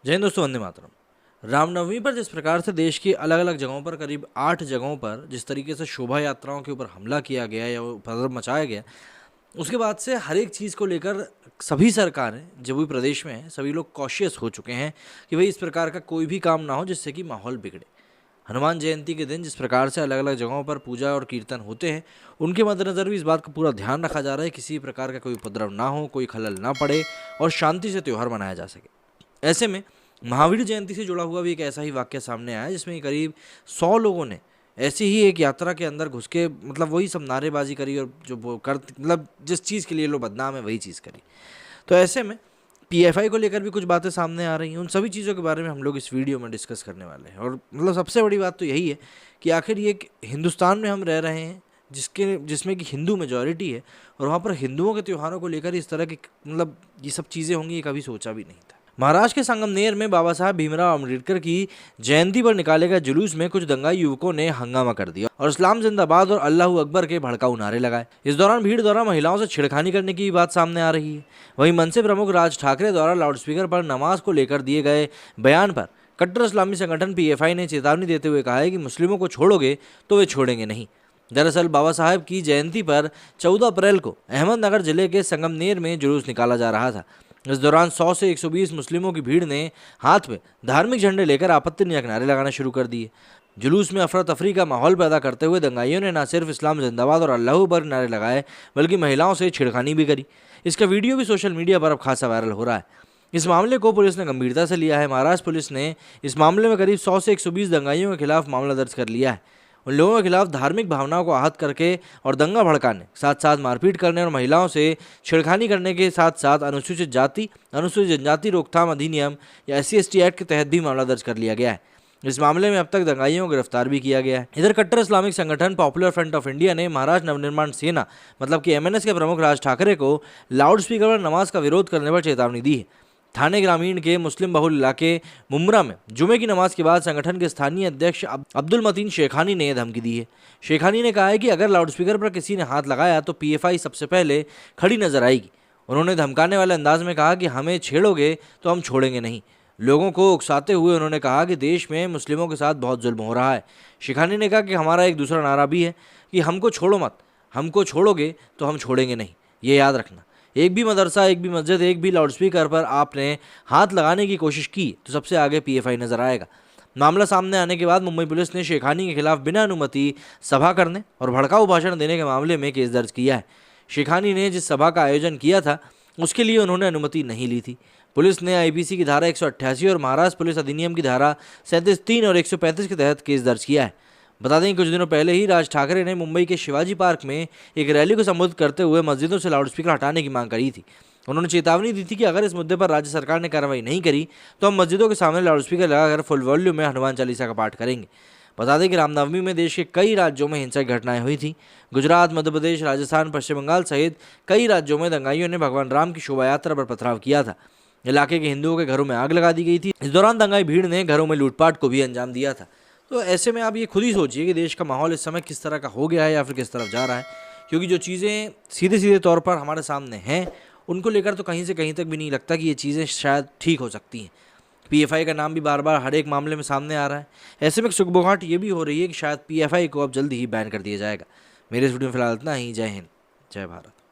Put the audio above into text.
जय हिंद दोस्तों, वंदे मातरम। रामनवमी पर जिस प्रकार से देश की अलग अलग जगहों पर करीब 8 जगहों पर जिस तरीके से शोभा यात्राओं के ऊपर हमला किया गया या उपद्रव मचाया गया, उसके बाद से हर एक चीज़ को लेकर सभी सरकारें जो भी प्रदेश में हैं सभी लोग कॉशियस हो चुके हैं कि भाई इस प्रकार का कोई भी काम ना हो जिससे कि माहौल बिगड़े। हनुमान जयंती के दिन जिस प्रकार से अलग अलग जगहों पर पूजा और कीर्तन होते हैं, उनके मद्देनज़र भी इस बात का पूरा ध्यान रखा जा रहा है किसी प्रकार का कोई उपद्रव ना हो, कोई खलल ना पड़े और शांति से त्यौहार मनाया जा सके। ऐसे में महावीर जयंती से जुड़ा हुआ भी एक ऐसा ही वाक्य सामने आया जिसमें करीब 100 लोगों ने ऐसी ही एक यात्रा के अंदर घुस के वही सब नारेबाजी करी और जो जिस चीज़ के लिए लोग बदनाम है वही चीज़ करी। तो ऐसे में पीएफआई को लेकर भी कुछ बातें सामने आ रही हैं। उन सभी चीज़ों के बारे में हम लोग इस वीडियो में डिस्कस करने वाले हैं। और सबसे बड़ी बात तो यही है कि आखिर ये हिंदुस्तान में हम रह रहे हैं जिसमें कि हिंदू मेजॉरिटी है, और वहाँ पर हिंदुओं के त्योहारों को लेकर इस तरह की ये सब चीज़ें होंगी, ये कभी सोचा भी नहीं था। महाराष्ट्र के संगमनेर में बाबा साहब भीमराव अम्बेडकर की जयंती पर निकाले गए जुलूस में कुछ दंगाई युवकों ने हंगामा कर दिया और इस्लाम जिंदाबाद और अल्लाहू अकबर के भड़काऊ नारे लगाए। इस दौरान भीड़ द्वारा महिलाओं से छेड़खानी करने की बात सामने आ रही है। वहीं मनसे प्रमुख राज ठाकरे द्वारा लाउडस्पीकर पर नमाज को लेकर दिए गए बयान पर कट्टर इस्लामी संगठन पीएफआई ने चेतावनी देते हुए कहा है कि मुस्लिमों को छोड़ोगे तो वे छोड़ेंगे नहीं। दरअसल बाबा साहब की जयंती पर 14 अप्रैल को अहमदनगर जिले के संगमनेर में जुलूस निकाला जा रहा था। इस दौरान 100 से 120 मुस्लिमों की भीड़ ने हाथ में धार्मिक झंडे लेकर आपत्तिजनक नारे लगाना शुरू कर दिए। जुलूस में अफरा तफरी का माहौल पैदा करते हुए दंगाइयों ने न सिर्फ इस्लाम जिंदाबाद और अल्लाहू अकबर नारे लगाए बल्कि महिलाओं से छेड़खानी भी करी। इसका वीडियो भी सोशल मीडिया पर अब खासा वायरल हो रहा है। इस मामले को पुलिस ने गंभीरता से लिया है। महाराष्ट्र पुलिस ने इस मामले में करीब 100 से 120 दंगाइयों के खिलाफ मामला दर्ज कर लिया है। उन लोगों के खिलाफ धार्मिक भावनाओं को आहत करके और दंगा भड़काने, साथ साथ मारपीट करने और महिलाओं से छेड़खानी करने के साथ साथ अनुसूचित जाति, अनुसूचित जनजाति रोकथाम अधिनियम या SC/ST एक्ट के तहत भी मामला दर्ज कर लिया गया है। इस मामले में अब तक दंगाइयों को गिरफ्तार भी किया गया है। इधर कट्टर इस्लामिक संगठन पॉपुलर फ्रंट ऑफ इंडिया ने महाराष्ट्र नवनिर्माण सेना कि MNS के प्रमुख राज ठाकरे को लाउडस्पीकर पर नमाज का विरोध करने पर चेतावनी दी है। थाने ग्रामीण के मुस्लिम बहुल इलाके मुमरा में जुमे की नमाज के बाद संगठन के स्थानीय अध्यक्ष अब्दुल मतीन शेखानी ने यह धमकी दी है। शेखानी ने कहा है कि अगर लाउडस्पीकर पर किसी ने हाथ लगाया तो पीएफआई सबसे पहले खड़ी नजर आएगी। उन्होंने धमकाने वाले अंदाज में कहा कि हमें छेड़ोगे तो हम छोड़ेंगे नहीं। लोगों को उकसाते हुए उन्होंने कहा कि देश में मुस्लिमों के साथ बहुत जुल्म हो रहा है। शेखानी ने कहा कि हमारा एक दूसरा नारा भी है कि हमको छोड़ो मत, हमको छोड़ोगे तो हम छोड़ेंगे नहीं। ये याद रखना, एक भी मदरसा, एक भी मस्जिद, एक भी लाउडस्पीकर पर आपने हाथ लगाने की कोशिश की तो सबसे आगे पीएफआई नजर आएगा। मामला सामने आने के बाद मुंबई पुलिस ने शेखानी के खिलाफ बिना अनुमति सभा करने और भड़काऊ भाषण देने के मामले में केस दर्ज किया है। शेखानी ने जिस सभा का आयोजन किया था उसके लिए उन्होंने अनुमति नहीं ली थी। पुलिस ने IPC की धारा 188 और महाराष्ट्र पुलिस अधिनियम की धारा 37(3) और 135 के तहत केस दर्ज किया है। बता दें कुछ दिनों पहले ही राज ठाकरे ने मुंबई के शिवाजी पार्क में एक रैली को संबोधित करते हुए मस्जिदों से लाउडस्पीकर हटाने की मांग करी थी। उन्होंने चेतावनी दी थी कि अगर इस मुद्दे पर राज्य सरकार ने कार्रवाई नहीं करी तो हम मस्जिदों के सामने लाउडस्पीकर लगाकर फुल वॉल्यूम में हनुमान चालीसा का पाठ करेंगे। बता दें कि रामनवमी में देश के कई राज्यों में हिंसक घटनाएं हुई थी। गुजरात, मध्य प्रदेश, राजस्थान, पश्चिम बंगाल सहित कई राज्यों में दंगाइयों ने भगवान राम की शोभा यात्रा पर पथराव किया था। इलाके के हिंदुओं के घरों में आग लगा दी गई थी। इस दौरान दंगाई भीड़ ने घरों में लूटपाट को भी अंजाम दिया था। तो ऐसे में आप ये खुद ही सोचिए कि देश का माहौल इस समय किस तरह का हो गया है या फिर किस तरफ जा रहा है, क्योंकि जो चीज़ें सीधे सीधे तौर पर हमारे सामने हैं उनको लेकर तो कहीं से कहीं तक भी नहीं लगता कि ये चीज़ें शायद ठीक हो सकती हैं। पीएफआई का नाम भी बार बार हर एक मामले में सामने आ रहा है। ऐसे में सुगबुगाहट ये भी हो रही है कि शायद पीएफआई को अब जल्दी ही बैन कर दिया जाएगा। मेरे इस वीडियो में फिलहाल इतना ही। जय हिंद, जय भारत।